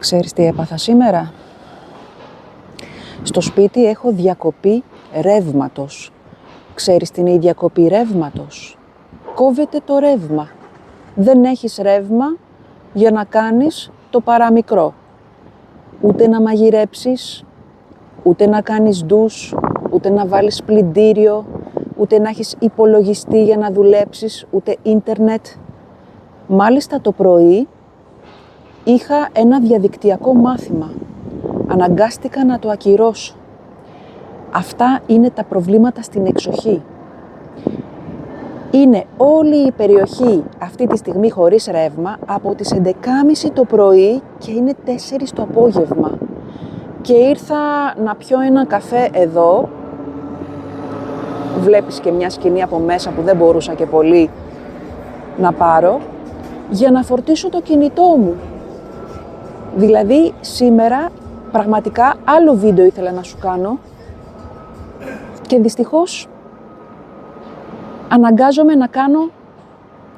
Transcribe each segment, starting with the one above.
Ξέρεις τι έπαθα σήμερα? Στο σπίτι έχω διακοπή ρεύματος. Ξέρεις τι είναι η διακοπή ρεύματος? Κόβεται το ρεύμα. Δεν έχεις ρεύμα για να κάνεις το παραμικρό. Ούτε να μαγειρέψεις, ούτε να κάνεις ντους, ούτε να βάλεις πλυντήριο, ούτε να έχεις υπολογιστή για να δουλέψεις, ούτε ίντερνετ. Μάλιστα το πρωί είχα ένα διαδικτυακό μάθημα. Αναγκάστηκα να το ακυρώσω. Αυτά είναι τα προβλήματα στην εξοχή. Είναι όλη η περιοχή αυτή τη στιγμή χωρίς ρεύμα από τις 11.30 το πρωί και είναι 4 το απόγευμα. Και ήρθα να πιω ένα καφέ εδώ. Βλέπεις και μια σκηνή από μέσα που δεν μπορούσα και πολύ να πάρω, για να φορτίσω το κινητό μου. Δηλαδή σήμερα πραγματικά άλλο βίντεο ήθελα να σου κάνω και δυστυχώς αναγκάζομαι να κάνω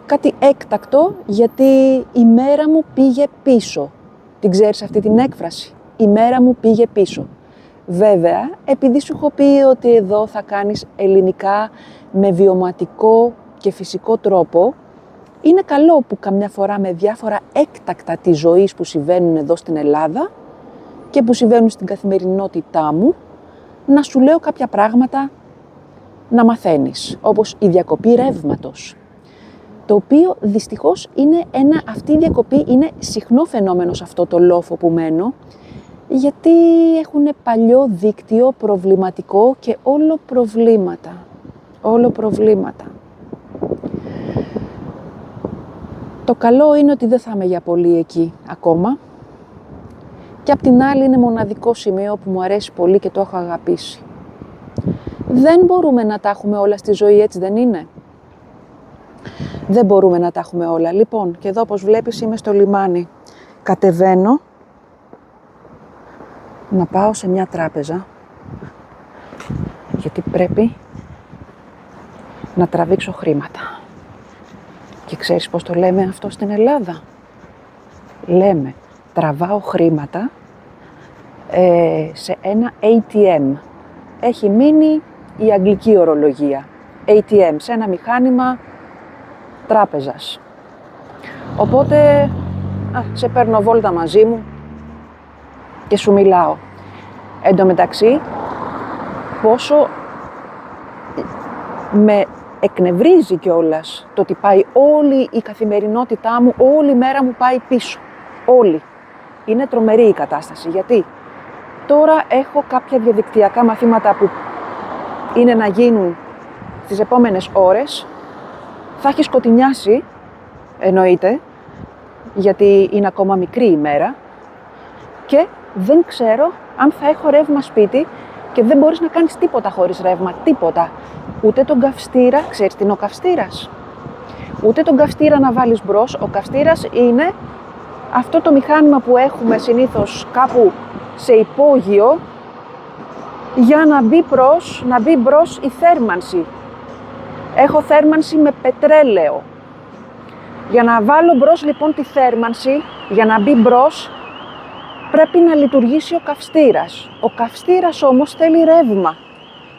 κάτι έκτακτο γιατί η μέρα μου πήγε πίσω. Την ξέρεις αυτή την έκφραση? Η μέρα μου πήγε πίσω. Βέβαια, επειδή σου έχω πει ότι εδώ θα κάνεις ελληνικά με βιωματικό και φυσικό τρόπο, είναι καλό που καμιά φορά με διάφορα έκτακτα της ζωής που συμβαίνουν εδώ στην Ελλάδα και που συμβαίνουν στην καθημερινότητά μου, να σου λέω κάποια πράγματα να μαθαίνεις, όπως η διακοπή ρεύματος, το οποίο δυστυχώς αυτή η διακοπή είναι συχνό φαινόμενο σε αυτό το λόφο που μένω, γιατί έχουν παλιό δίκτυο προβληματικό και όλο προβλήματα. Το καλό είναι ότι δεν θα είμαι για πολύ εκεί ακόμα και απ' την άλλη είναι μοναδικό σημείο που μου αρέσει πολύ και το έχω αγαπήσει. Δεν μπορούμε να τα έχουμε όλα στη ζωή, έτσι δεν είναι? Δεν μπορούμε να τα έχουμε όλα. Λοιπόν, και εδώ όπως βλέπεις είμαι στο λιμάνι. Κατεβαίνω να πάω σε μια τράπεζα, γιατί πρέπει να τραβήξω χρήματα. Και ξέρεις πώς το λέμε αυτό στην Ελλάδα? Λέμε, τραβάω χρήματα σε ένα ATM. Έχει μείνει η αγγλική ορολογία. ATM, σε ένα μηχάνημα τράπεζας. Οπότε, σε παίρνω βόλτα μαζί μου και σου μιλάω. Εν τω μεταξύ, πόσο με εκνευρίζει κιόλας το ότι πάει όλη η καθημερινότητά μου, όλη η μέρα μου πάει πίσω. Όλη. Είναι τρομερή η κατάσταση. Γιατί τώρα έχω κάποια διαδικτυακά μαθήματα που είναι να γίνουν στις επόμενες ώρες. Θα έχει σκοτεινιάσει, εννοείται, γιατί είναι ακόμα μικρή η μέρα και δεν ξέρω αν θα έχω ρεύμα σπίτι και δεν μπορείς να κάνεις τίποτα χωρίς ρεύμα, τίποτα. Ούτε τον καυστήρα, ξέρεις τι είναι ο καυστήρας? Ούτε τον καυστήρα να βάλεις μπρος. Ο καυστήρας είναι αυτό το μηχάνημα που έχουμε συνήθως κάπου σε υπόγειο για να μπει μπρος η θέρμανση. Έχω θέρμανση με πετρέλαιο. Για να βάλω μπρος λοιπόν τη θέρμανση, για να μπει μπρος, πρέπει να λειτουργήσει ο καυστήρας. Ο καυστήρας όμως θέλει ρεύμα.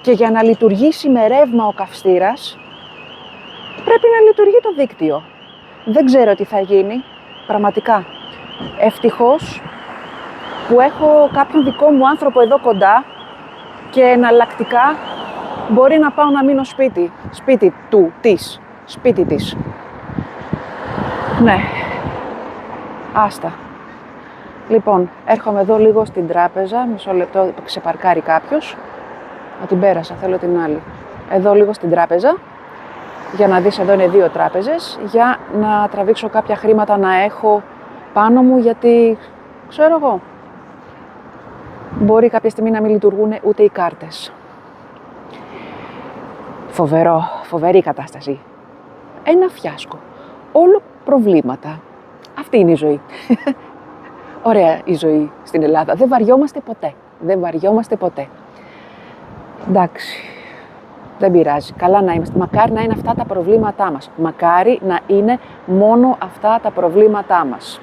Και για να λειτουργήσει με ρεύμα ο καυστήρας, πρέπει να λειτουργεί το δίκτυο. Δεν ξέρω τι θα γίνει, πραγματικά. Ευτυχώς που έχω κάποιον δικό μου άνθρωπο εδώ κοντά και εναλλακτικά μπορεί να πάω να μείνω σπίτι της. Ναι, άστα. Λοιπόν, έρχομαι εδώ λίγο στην τράπεζα, μισό λεπτό, ξεπαρκάρει κάποιος. Την πέρασα, θέλω την άλλη. Εδώ λίγο στην τράπεζα, για να δεις, εδώ είναι 2 τράπεζες, για να τραβήξω κάποια χρήματα να έχω πάνω μου, γιατί, ξέρω εγώ, μπορεί κάποια στιγμή να μην λειτουργούν ούτε οι κάρτες. Φοβερή κατάσταση. Ένα φιάσκο. Όλο προβλήματα. Αυτή είναι η ζωή. Ωραία η ζωή στην Ελλάδα. Δεν βαριόμαστε ποτέ. Εντάξει, δεν πειράζει. Καλά να είμαστε. Μακάρι να είναι αυτά τα προβλήματά μας. Μακάρι να είναι μόνο αυτά τα προβλήματά μας.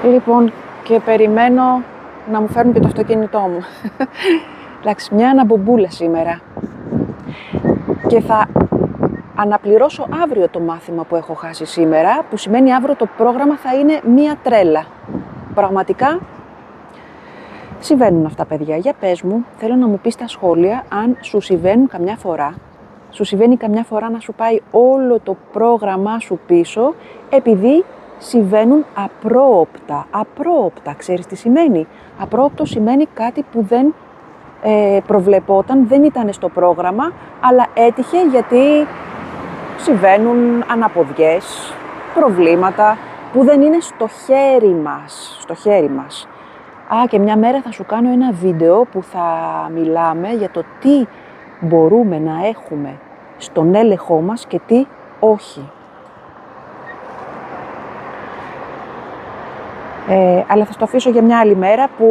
Λοιπόν, και περιμένω να μου φέρουν και το αυτοκίνητό μου. Εντάξει, μια αναμπομπούλα σήμερα. Και θα αναπληρώσω αύριο το μάθημα που έχω χάσει σήμερα, που σημαίνει αύριο το πρόγραμμα θα είναι μία τρέλα. Πραγματικά συμβαίνουν αυτά, παιδιά. Για πες μου, θέλω να μου πεις στα σχόλια αν σου συμβαίνουν καμιά φορά. Σου συμβαίνει καμιά φορά να σου πάει όλο το πρόγραμμά σου πίσω, επειδή συμβαίνουν απρόοπτα. Απρόοπτα, ξέρεις τι σημαίνει? Απρόοπτο σημαίνει κάτι που δεν προβλεπόταν, δεν ήταν στο πρόγραμμα, αλλά έτυχε γιατί συμβαίνουν αναποδιές, προβλήματα που δεν είναι στο χέρι μας. Στο χέρι μας. Και μια μέρα θα σου κάνω ένα βίντεο που θα μιλάμε για το τι μπορούμε να έχουμε στον έλεγχό μας και τι όχι. Αλλά θα στο αφήσω για μια άλλη μέρα που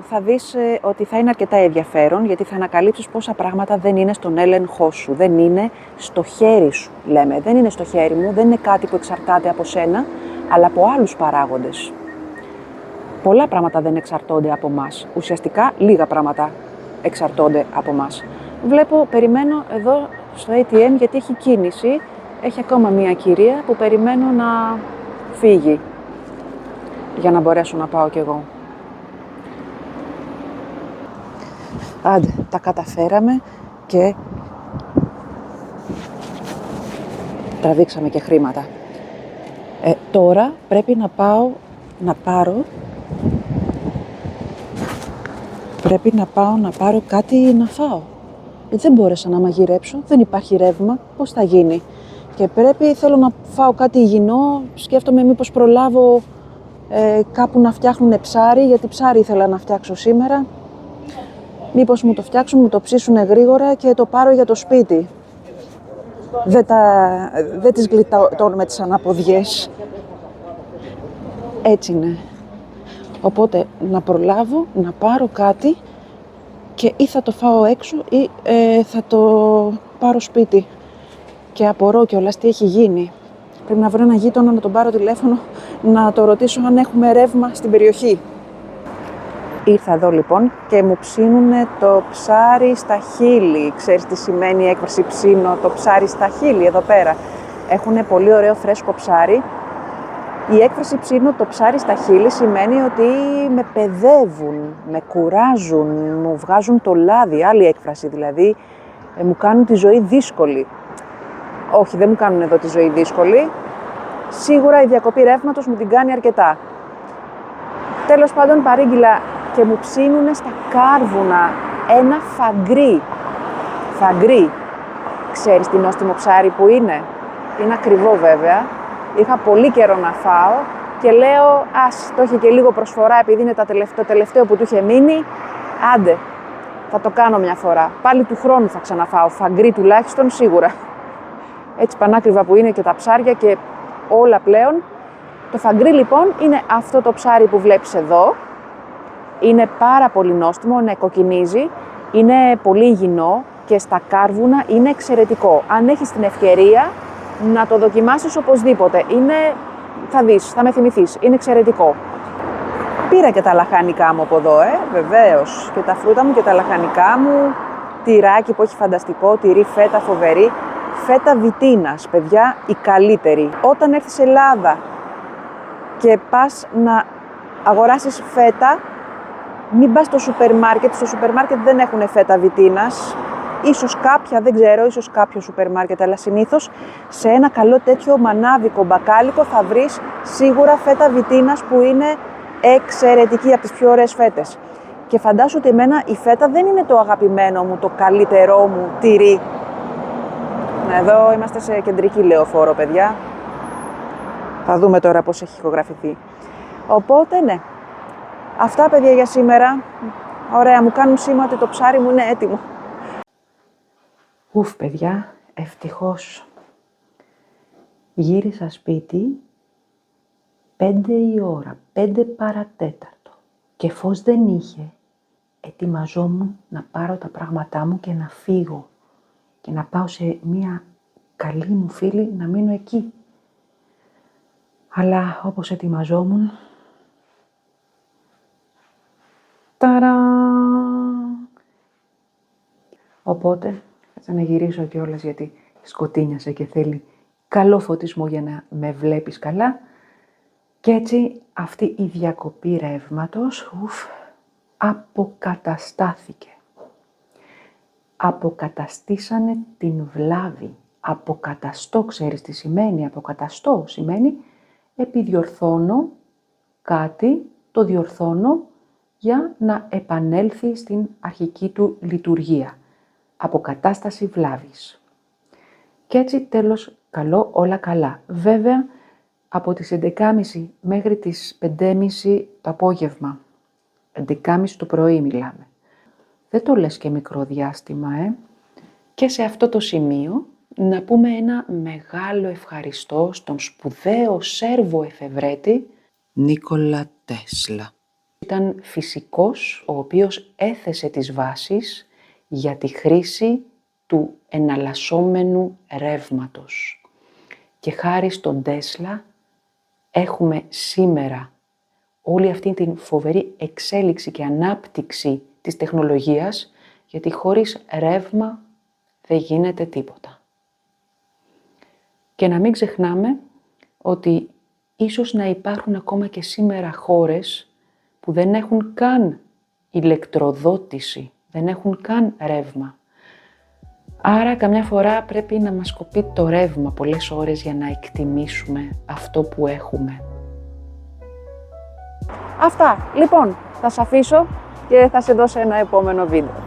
θα δεις ότι θα είναι αρκετά ενδιαφέρον, γιατί θα ανακαλύψεις πόσα πράγματα δεν είναι στον έλεγχό σου, δεν είναι στο χέρι σου, λέμε. Δεν είναι στο χέρι μου, δεν είναι κάτι που εξαρτάται από σένα, αλλά από άλλους παράγοντες. Πολλά πράγματα δεν εξαρτώνται από μας. Ουσιαστικά λίγα πράγματα εξαρτώνται από μας. Περιμένω εδώ στο ATM γιατί έχει κίνηση. Έχει ακόμα μία κυρία που περιμένω να φύγει για να μπορέσω να πάω κι εγώ. Άντε, τα καταφέραμε και τραβήξαμε και χρήματα. Τώρα πρέπει να πάω να πάρω κάτι να φάω. Δεν μπόρεσα να μαγειρέψω, δεν υπάρχει ρεύμα, πώς θα γίνει? Και θέλω να φάω κάτι υγιεινό, σκέφτομαι μήπως προλάβω κάπου να φτιάχνουν ψάρι, γιατί ψάρι ήθελα να φτιάξω σήμερα. Μήπως μου το φτιάξουν, μου το ψήσουν γρήγορα και το πάρω για το σπίτι. Δεν τις γλιτώνουμε τις αναποδιές. Έτσι είναι. Οπότε να προλάβω να πάρω κάτι και ή θα το φάω έξω ή θα το πάρω σπίτι. Και απορώ κιόλας τι έχει γίνει. Πρέπει να βρω ένα γείτονα να τον πάρω τηλέφωνο, να το ρωτήσω αν έχουμε ρεύμα στην περιοχή. Ήρθα εδώ λοιπόν και μου ψήνουνε το ψάρι στα χείλη. Ξέρεις τι σημαίνει η έκφραση ψήνω το ψάρι στα χείλη? Εδώ πέρα έχουνε πολύ ωραίο φρέσκο ψάρι. Η έκφραση ψήνω το ψάρι στα χείλη σημαίνει ότι με παιδεύουν, με κουράζουν, μου βγάζουν το λάδι. Άλλη έκφραση δηλαδή, μου κάνουν τη ζωή δύσκολη. Όχι, δεν μου κάνουν εδώ τη ζωή δύσκολη. Σίγουρα η διακοπή ρεύματος μου την κάνει αρκετά. Τέλος πάντων, παρήγγειλα και μου ψήνουνε στα κάρβουνα ένα φαγκρί. Φαγκρί. Ξέρεις τι νόστιμο ψάρι που είναι? Είναι ακριβό βέβαια. Είχα πολύ καιρό να φάω και λέω, το είχε και λίγο προσφορά επειδή είναι το τελευταίο που του είχε μείνει. Άντε, θα το κάνω μια φορά. Πάλι του χρόνου θα ξαναφάω φαγκρί τουλάχιστον, σίγουρα. Έτσι πανάκριβα που είναι και τα ψάρια και όλα πλέον. Το φαγκρί λοιπόν είναι αυτό το ψάρι που βλέπεις εδώ. Είναι πάρα πολύ νόστιμο, κοκκινίζει, είναι πολύ υγιεινό και στα κάρβουνα είναι εξαιρετικό. Αν έχεις την ευκαιρία να το δοκιμάσεις οπωσδήποτε. Θα δεις, θα με θυμηθείς, είναι εξαιρετικό. Πήρα και τα λαχανικά μου από εδώ, βεβαίως. Και τα φρούτα μου και τα λαχανικά μου. Τυράκι που έχει φανταστικό, τυρί φέτα φοβερή. Φέτα βιτίνας, παιδιά, η καλύτερη. Όταν έρθεις Ελλάδα και πας να αγοράσεις φέτα, μην πας στο σούπερ μάρκετ. Στο σούπερ μάρκετ δεν έχουν φέτα βιτίνας. Ίσως κάποια, δεν ξέρω, ίσως κάποιο σούπερ μάρκετ, αλλά συνήθως σε ένα καλό τέτοιο μανάβικο μπακάλικο θα βρεις σίγουρα φέτα βιτίνας που είναι εξαιρετική, από τις πιο ωραίες φέτες. Και φαντάσου ότι εμένα η φέτα δεν είναι το αγαπημένο μου, το καλύτερό μου τυρί. Εδώ είμαστε σε κεντρική Λεωφόρο, παιδιά. Θα δούμε τώρα πώς έχει ηχογραφηθεί. Οπότε, ναι. Αυτά, παιδιά, για σήμερα. Ωραία, μου κάνουν σήμα ότι το ψάρι μου είναι έτοιμο. Παιδιά, ευτυχώς. Γύρισα σπίτι 5 η ώρα, 5 παρατέταρτο. Και φως δεν είχε. Ετοιμαζόμουν να πάρω τα πράγματά μου και να φύγω. Και να πάω σε μία καλή μου φίλη να μείνω εκεί. Αλλά όπως ετοιμαζόμουν, Ταρά! Οπότε, θα να γυρίσω κιόλας γιατί σκοτίνιασε και θέλει καλό φωτισμό για να με βλέπεις καλά. Και έτσι αυτή η διακοπή ρεύματος αποκαταστάθηκε. Αποκαταστήσανε την βλάβη. Αποκαταστώ, ξέρεις τι σημαίνει? Αποκαταστώ σημαίνει επιδιορθώνω κάτι, το διορθώνω για να επανέλθει στην αρχική του λειτουργία. Αποκατάσταση βλάβης. Και έτσι τέλος καλό, όλα καλά. Βέβαια, από τις 11.30 μέχρι τις 5.30 το απόγευμα. 11.30 το πρωί μιλάμε. Δεν το λες και μικρό διάστημα, Και σε αυτό το σημείο να πούμε ένα μεγάλο ευχαριστώ στον σπουδαίο Σέρβο εφευρέτη Νίκολα Τέσλα. Ήταν φυσικός ο οποίος έθεσε τις βάσεις για τη χρήση του εναλλασσόμενου ρεύματος. Και χάρη στον Τέσλα έχουμε σήμερα όλη αυτή την φοβερή εξέλιξη και ανάπτυξη της τεχνολογίας, γιατί χωρίς ρεύμα δεν γίνεται τίποτα. Και να μην ξεχνάμε ότι ίσως να υπάρχουν ακόμα και σήμερα χώρες που δεν έχουν καν ηλεκτροδότηση, δεν έχουν καν ρεύμα. Άρα καμιά φορά πρέπει να μας κοπεί το ρεύμα πολλές ώρες για να εκτιμήσουμε αυτό που έχουμε. Αυτά. Λοιπόν, θα σε αφήσω και θα σε δώσω ένα επόμενο βίντεο.